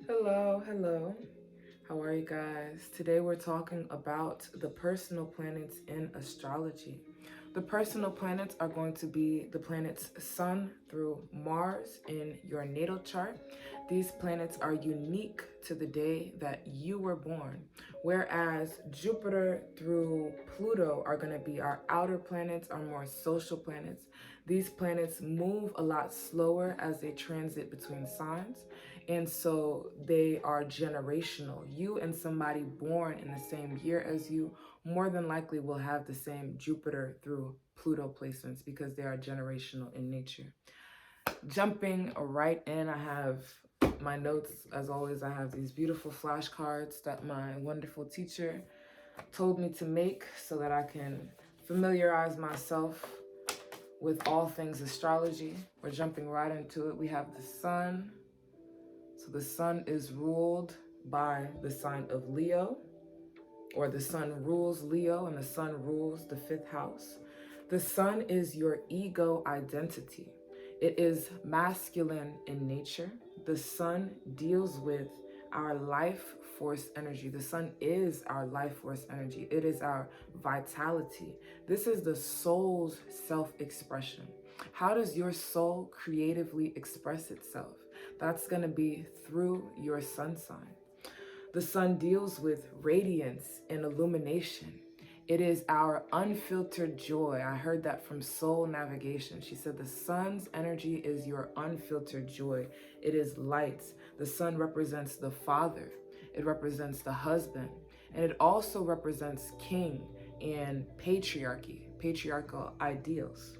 Hello. How are you guys? Today we're talking about the personal planets in astrology. The personal planets are going to be the planets Sun through Mars in your natal chart. These planets are unique to the day that you were born, whereas Jupiter through Pluto are going to be our outer planets, our more social planets. These planets move a lot slower as they transit between signs, and so they are generational. You and somebody born in the same year as you more than likely will have the same Jupiter through Pluto placements because they are generational in nature. Jumping right in, I have my notes. As always, I have these beautiful flashcards that my wonderful teacher told me to make so that I can familiarize myself with all things astrology. We're jumping right into it. We have the sun. So the sun is ruled by the sign of Leo, or the sun rules Leo, and the sun rules the fifth house. The sun is your ego identity. It is masculine in nature. The sun deals with our life force energy. The sun is our life force energy. It is our vitality. This is the soul's self-expression. How does your soul creatively express itself? That's going to be through your sun sign. The sun deals with radiance and illumination. It is our unfiltered joy. I heard that from Soul Navigation. She said the sun's energy is your unfiltered joy. It is light. The sun represents the father. It represents the husband. And it also represents king and patriarchy, patriarchal ideals.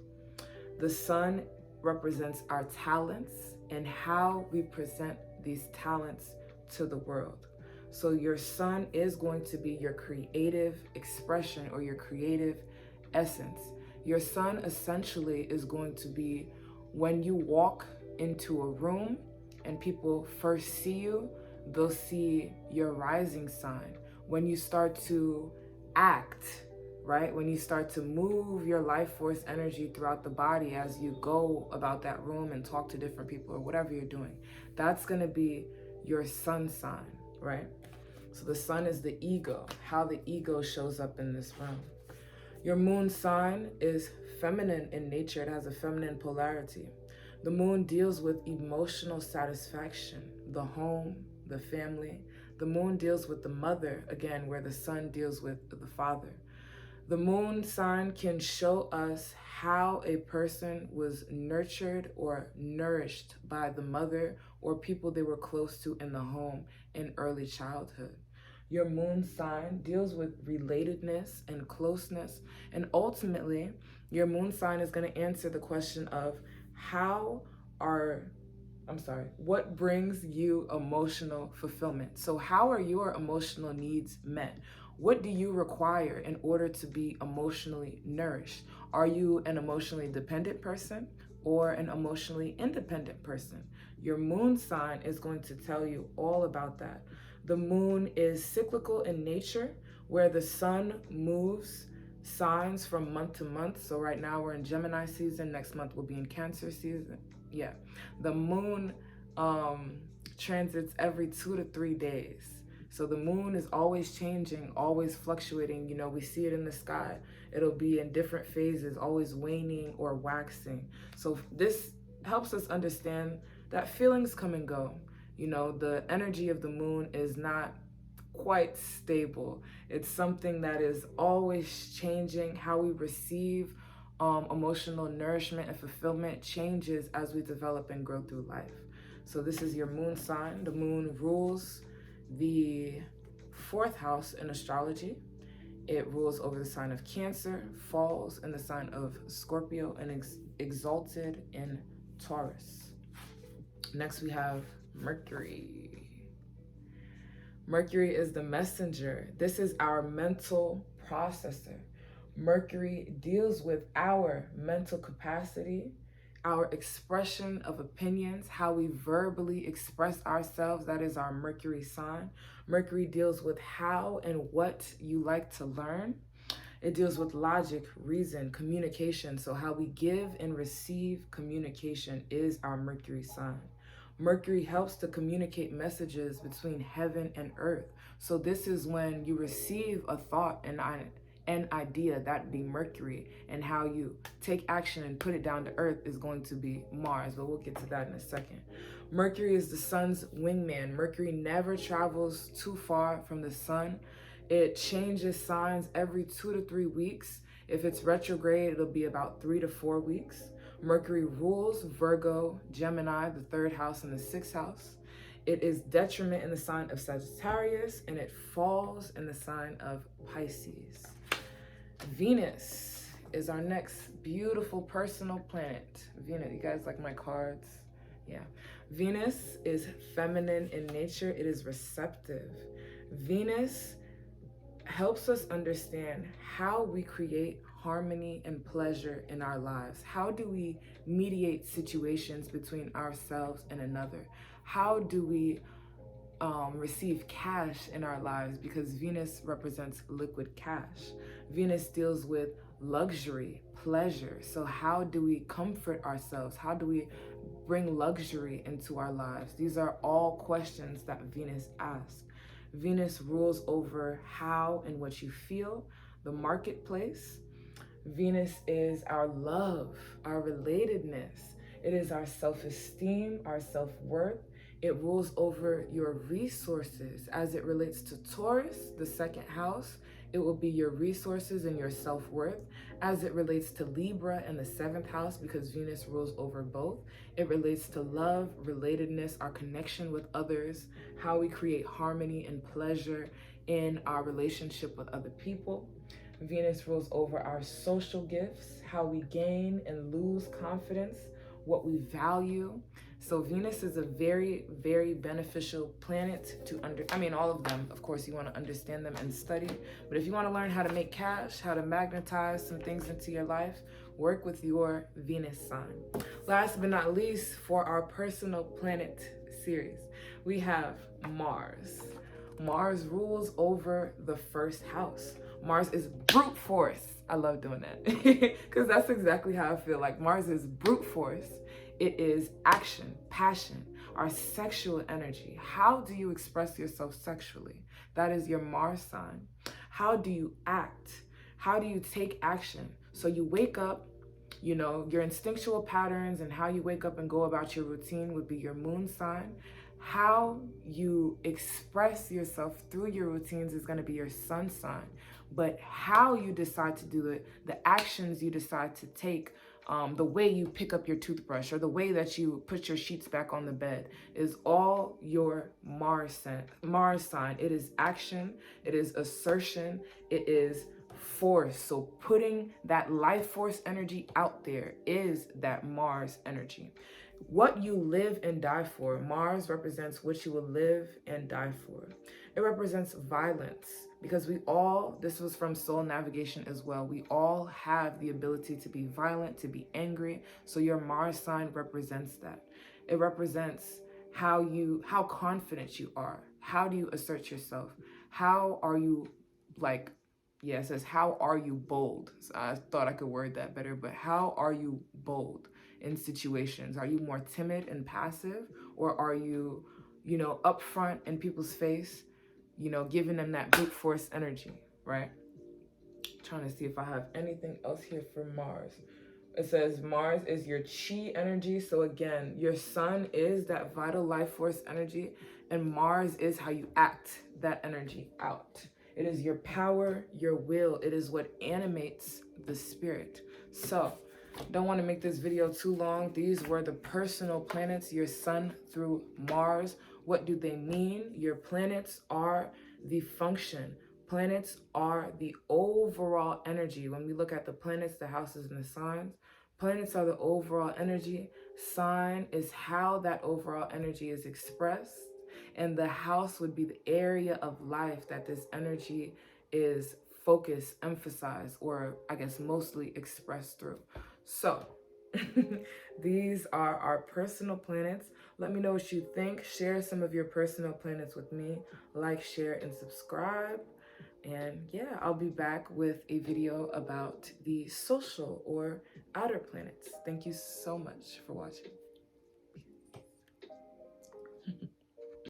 The sun represents our talents and how we present these talents to the world. So your sun is going to be your creative expression or your creative essence. Your sun essentially is going to be when you walk into a room and people first see you, they'll see your rising sign. When you start to act, right? When you start to move your life force energy throughout the body as you go about that room and talk to different people or whatever you're doing, that's going to be your sun sign, right? So the sun is the ego, how the ego shows up in this room. Your moon sign is feminine in nature. It has a feminine polarity. The moon deals with emotional satisfaction, the home, the family. The moon deals with the mother, again, where the sun deals with the father. The moon sign can show us how a person was nurtured or nourished by the mother or people they were close to in the home in early childhood. Your moon sign deals with relatedness and closeness. And ultimately, your moon sign is going to answer the question of what brings you emotional fulfillment? So how are your emotional needs met? What do you require in order to be emotionally nourished? Are you an emotionally dependent person or an emotionally independent person? Your moon sign is going to tell you all about that. The moon is cyclical in nature, where the sun moves signs from month to month. So right now we're in Gemini season. Next month we'll be in Cancer season. Yeah. The moon transits every 2 to 3 days. So the moon is always changing, always fluctuating. You know, we see it in the sky. It'll be in different phases, always waning or waxing. So this helps us understand that feelings come and go. You know, the energy of the moon is not quite stable. It's something that is always changing. How we receive emotional nourishment and fulfillment changes as we develop and grow through life. So this is your moon sign. The moon rules the fourth house in astrology. It rules over the sign of Cancer, falls in the sign of Scorpio, and exalted in Taurus. Next we have Mercury. Mercury is the messenger. This is our mental processor. Mercury deals with our mental capacity, our expression of opinions, how we verbally express ourselves. That is our Mercury sign. Mercury deals with how and what you like to learn. It deals with logic, reason, communication. So how we give and receive communication is our Mercury sign. Mercury helps to communicate messages between heaven and earth. So this is when you receive a thought and an idea, that'd be Mercury, and how you take action and put it down to earth is going to be Mars, but we'll get to that in a second. Mercury is the sun's wingman. Mercury never travels too far from the sun. It changes signs every 2 to 3 weeks. If it's retrograde, it'll be about 3 to 4 weeks. Mercury rules Virgo, Gemini, the third house and the sixth house. It is detriment in the sign of Sagittarius, and it falls in the sign of Pisces. Venus is our next beautiful personal planet. Venus, you guys like my cards? Yeah. Venus is feminine in nature. It is receptive. Venus helps us understand how we create harmony and pleasure in our lives. How do we mediate situations between ourselves and another? How do we receive cash in our lives? Because Venus represents liquid cash. Venus deals with luxury, pleasure. So how do we comfort ourselves? How do we bring luxury into our lives? These are all questions that Venus asks. Venus rules over how and what you feel, the marketplace. Venus is our love, our relatedness. It is our self-esteem, our self-worth. It rules over your resources. As it relates to Taurus, the second house, it will be your resources and your self-worth. As it relates to Libra and the seventh house, because Venus rules over both, it relates to love, relatedness, our connection with others, how we create harmony and pleasure in our relationship with other people. Venus rules over our social gifts, how we gain and lose confidence, what we value. So Venus is a very, very beneficial planet to all of them, of course, you want to understand them and study. But if you want to learn how to make cash, how to magnetize some things into your life, work with your Venus sign. Last but not least, for our personal planet series, we have Mars. Mars rules over the first house. Mars is brute force. I love doing that because that's exactly how I feel. Like Mars is brute force. It is action, passion, our sexual energy. How do you express yourself sexually? That is your Mars sign. How do you act? How do you take action? So you wake up, your instinctual patterns and how you wake up and go about your routine would be your moon sign. How you express yourself through your routines is going to be your sun sign. But how you decide to do it, the actions you decide to take, the way you pick up your toothbrush or the way that you put your sheets back on the bed is all your Mars sign. It is action, it is assertion, it is force. So putting that life force energy out there is that Mars energy. What you live and die for. Mars represents what you will live and die for. It represents violence because this was from Soul Navigation as well, we all have the ability to be violent, to be angry. So your Mars sign represents that. It represents how confident you are. How do you assert yourself? How are you it says, how are you bold? So I thought I could word that better, but how are you bold in situations? Are you more timid and passive, or are you, upfront in people's face, giving them that brute force energy, right? Trying to see if I have anything else here for Mars. It says Mars is your chi energy. So again, your sun is that vital life force energy, and Mars is how you act that energy out. It is your power, your will. It is what animates the spirit. So don't want to make this video too long. These were the personal planets, your sun through Mars. What do they mean? Your planets are the function. Planets are the overall energy. When we look at the planets, the houses, and the signs, planets are the overall energy. Sign is how that overall energy is expressed. And the house would be the area of life that this energy is focused, emphasized, or I guess mostly expressed through. So these are our personal planets. Let me know what you think. Share some of your personal planets with me. Like, share, and subscribe. And yeah, I'll be back with a video about the social or outer planets. Thank you so much for watching.